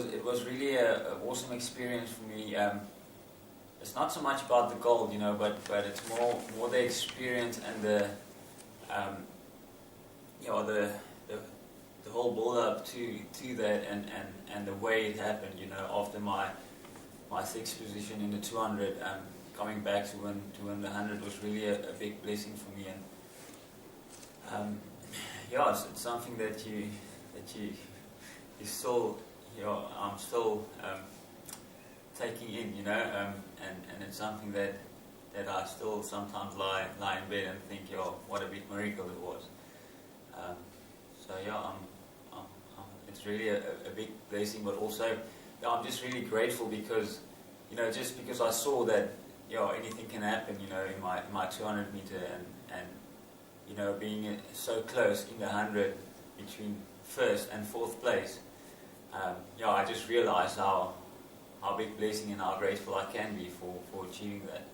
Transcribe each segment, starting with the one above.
It was really an awesome experience for me. It's not so much about the gold, but it's more the experience and the whole build up to that and the way it happened. After my sixth position in the 200, coming back to win the 100 was really a big blessing for me. And it's something that you still, I'm still taking in, and it's something that I still sometimes lie in bed and think, what a big miracle it was. It's really a big blessing, but also I'm just really grateful because, just because I saw that, anything can happen, in my 200 meter and being so close in the 100 between first and fourth place. I just realized how big blessing and how grateful I can be for achieving that.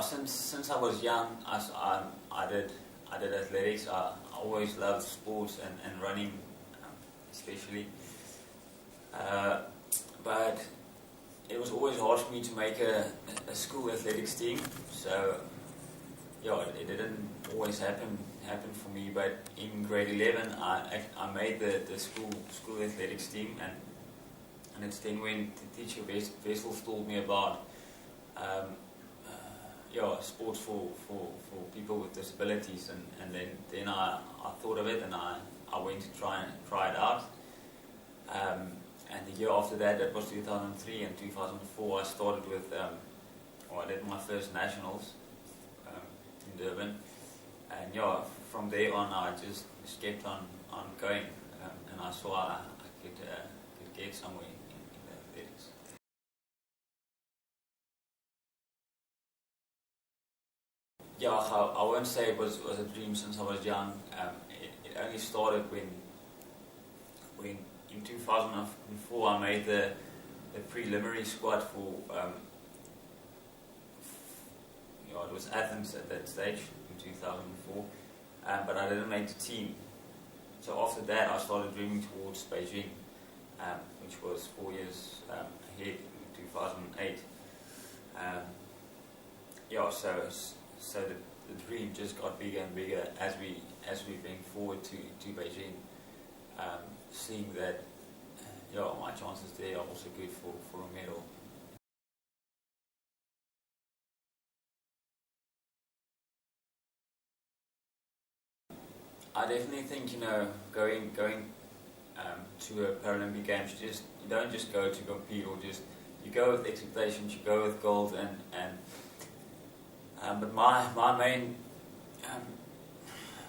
Since I was young, I did athletics. I always loved sports and running, especially. But it was always hard for me to make a school athletics team. So it didn't always happen for me. But in grade 11, I made the school athletics team, and it's then when the teacher Vessels told me about sports for people with disabilities, and then I thought of it, and I went to try it out. And the year after that was 2003, and 2004 I started with, I did my first nationals in Durban, and from there on I just kept on going, and I saw I could get somewhere in the athletics. I won't say it was a dream since I was young. It only started when in 2004 I made the preliminary squad for it was Athens at that stage in 2004, but I didn't make the team. So after that I started dreaming towards Beijing, which was 4 years ahead in 2008. So the dream just got bigger and bigger as we went forward to Beijing, seeing that my chances there are also good for a medal. I definitely think going to a Paralympic Games, you don't just go to compete, or you go with expectations, you go with goals, but my main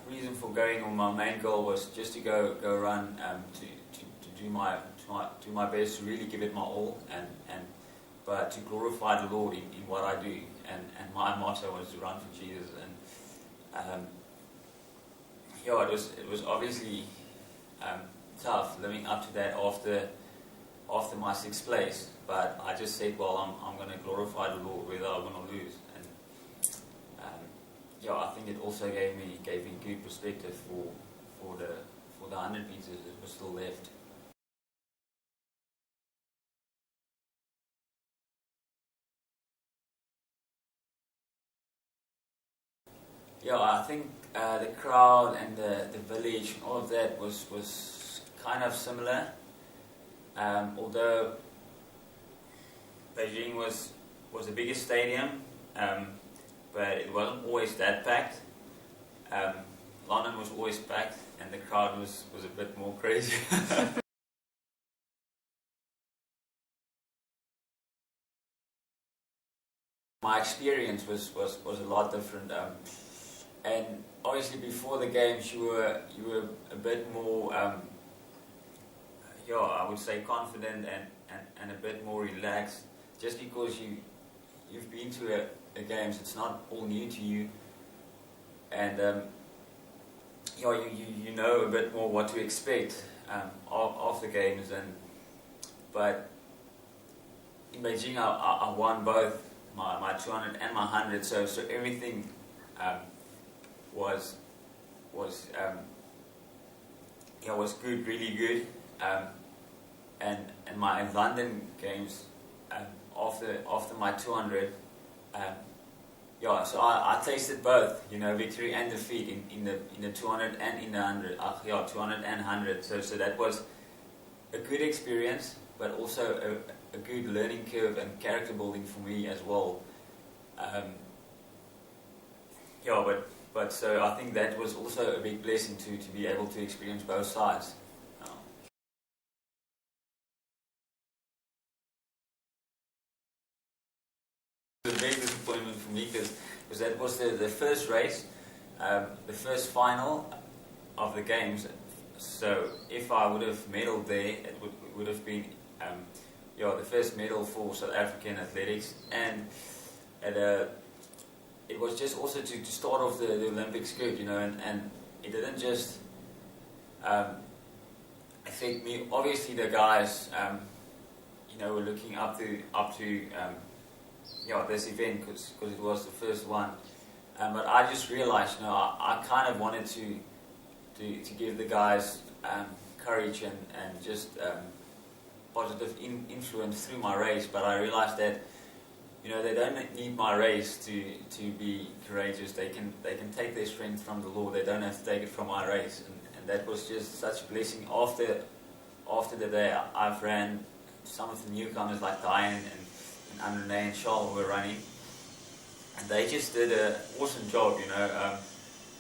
reason for going, or my main goal, was just to go run, to do my best, to really give it my all, but to glorify the Lord in what I do, and my motto was to run for Jesus. And it was obviously tough living up to that after my sixth place, but I just said, well, I'm going to glorify the Lord whether I win or lose. And I think it also gave me good perspective for the 100 meters that was still left. I think the crowd and the village, all of that was kind of similar, although Beijing was the biggest stadium, but it wasn't always that packed. London was always packed, and the crowd was a bit more crazy. My experience was a lot different, and obviously before the games you were a bit more, I would say confident and a bit more relaxed, just because you've been to the games. It's not all new to you, and you know a bit more what to expect of the games. But in Beijing I won both my 200 and my 100, so everything was yeah, was good, really good. And my London games, after my 200, yeah, so I tasted both, you know, victory and defeat in the 200 and in the 100. Yeah, 200 and 100. So that was a good experience, but also a good learning curve and character building for me as well. Yeah, but so I think that was also a big blessing to be able to experience both sides. It was a big disappointment for me because that was the first race, the first final of the games. So if I would have medalled there, it would have been yeah, the first medal for South African athletics, and it was just also to start off the Olympics good, you know, and it didn't just affect me. Obviously, the guys, you know, were looking up to yeah, this event because it was the first one. But I just realized, you know, I kind of wanted to give the guys courage and just positive influence through my race. But I realized that, you know, they don't need my race to be courageous. They can take their strength from the Lord. They don't have to take it from my race. And that was just such a blessing. After the day, I've ran some of the newcomers like Diane and Andre and Charles were running, and they just did an awesome job, you know.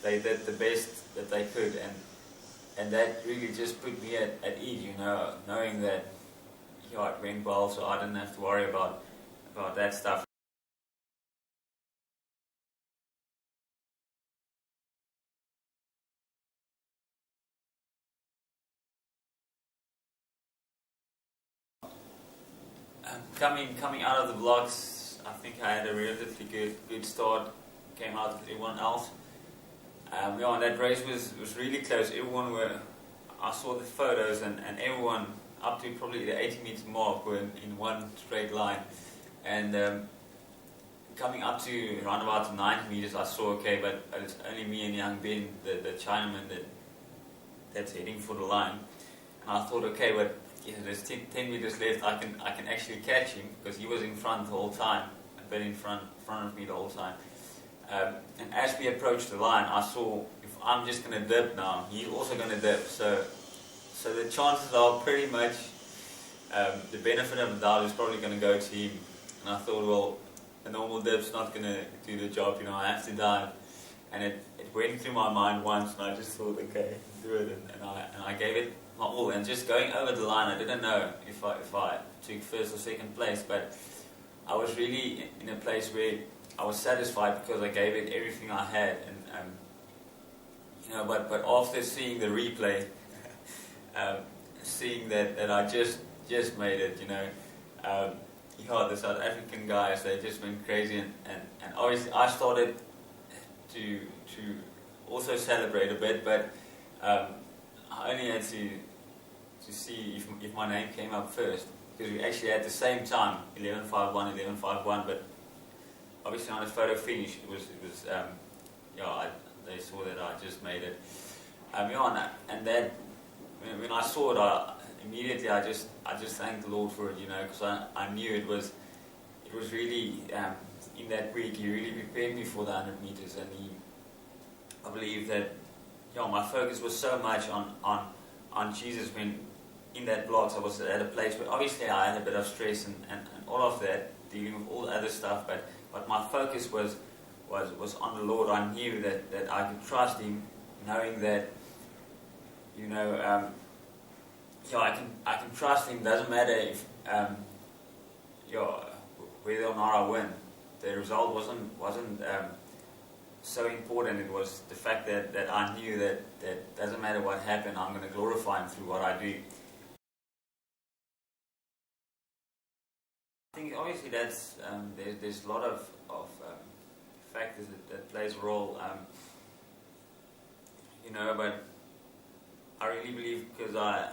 They did the best that they could, and that really just put me at ease, you know, knowing that, yeah, it went well, so I didn't have to worry about that stuff. Coming out of the blocks, I think I had a relatively good start. Came out with everyone else. Yeah, and that race was really close. I saw the photos, and everyone up to probably the 80-meter mark were in one straight line. And coming up to around about the 90 meters, I saw, okay, but it's only me and young Ben, the Chinaman, that's heading for the line. And I thought, okay, but yeah, there's 10 meters left. I can actually catch him because he was in front the whole time, a bit in front of me the whole time. And as we approached the line, I saw, if I'm just going to dip now, he's also going to dip. So the chances are pretty much the benefit of the doubt is probably going to go to him. And I thought, well, a normal dip's not going to do the job, you know, I have to dive. And it went through my mind once, and I just thought, okay, do it. And I gave it my all. And just going over the line, I didn't know if I took first or second place, but I was really in a place where I was satisfied because I gave it everything I had. And you know, but after seeing the replay, seeing that I just made it, you know, yeah, the South African guys, they just went crazy, and obviously I started to also celebrate a bit, but I only had to see if my name came up first, because we actually had the same time, 11:51, 11:51, but obviously on the photo finish it was yeah, they saw that I just made it. Yeah, and that when I saw it, immediately I just thanked the Lord for it, you know, because I knew it was really in that week He really prepared me for the 100 meters, and I believe that, you know, my focus was so much on Jesus. When in that blocks I was at a place where obviously I had a bit of stress and all of that, dealing with all the other stuff, but my focus was on the Lord. I knew that I could trust Him, knowing that, you know, yeah, I can trust Him. Doesn't matter if yeah, whether or not I win. The result wasn't so important. It was the fact that I knew that doesn't matter what happened, I'm going to glorify Him through what I do. I think obviously that's there's a lot of factors that plays a role, you know, but I really believe because I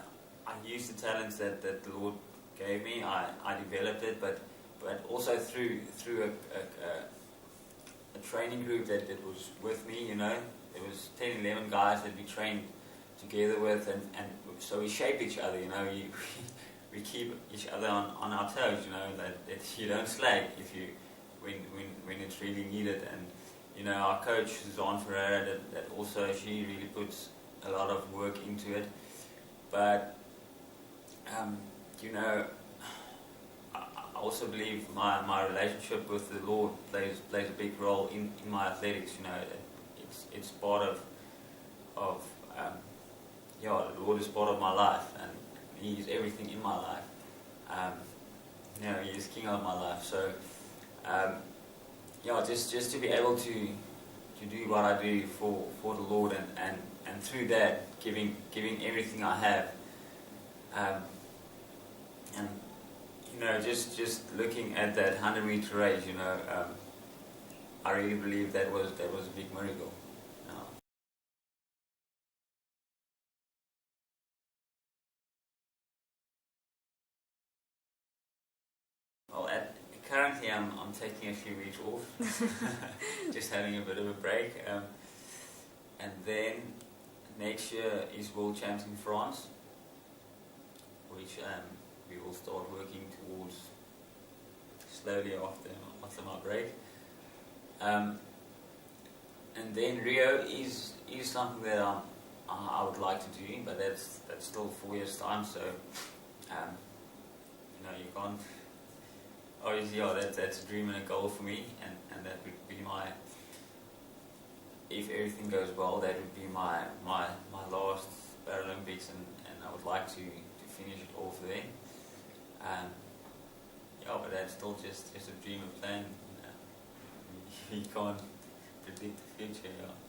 used the talents that the Lord gave me, I developed it, but also through a training group that was with me, you know. There was 10, 11 guys that we trained together with, and so we shape each other, you know, we keep each other on our toes, you know, that you don't slack if you, when it's really needed. And, you know, our coach, Suzanne Ferreira, that also, she really puts a lot of work into it. But, you know, I also believe my relationship with the Lord plays a big role in my athletics, you know. It's part of yeah, the Lord is part of my life, and He is everything in my life. You know, He is King of my life. So, yeah, just to be able to do what I do for the Lord, and through that giving everything I have, and you know, just looking at that 100-meter race, you know, I really believe that was a big miracle. Well, currently I'm taking a few weeks off, just having a bit of a break, and then next year is World Champs in France, which we will start working towards slowly after my break, and then Rio is something that I would like to do, but that's still 4 years time, so you know, you can't. Obviously, yeah, that's a dream and a goal for me, and that would be my, if everything goes well, that would be my last Paralympics, and I would like to finish it off there. Yeah, but that's still just a dream, a plan. You can't predict the future. Yeah.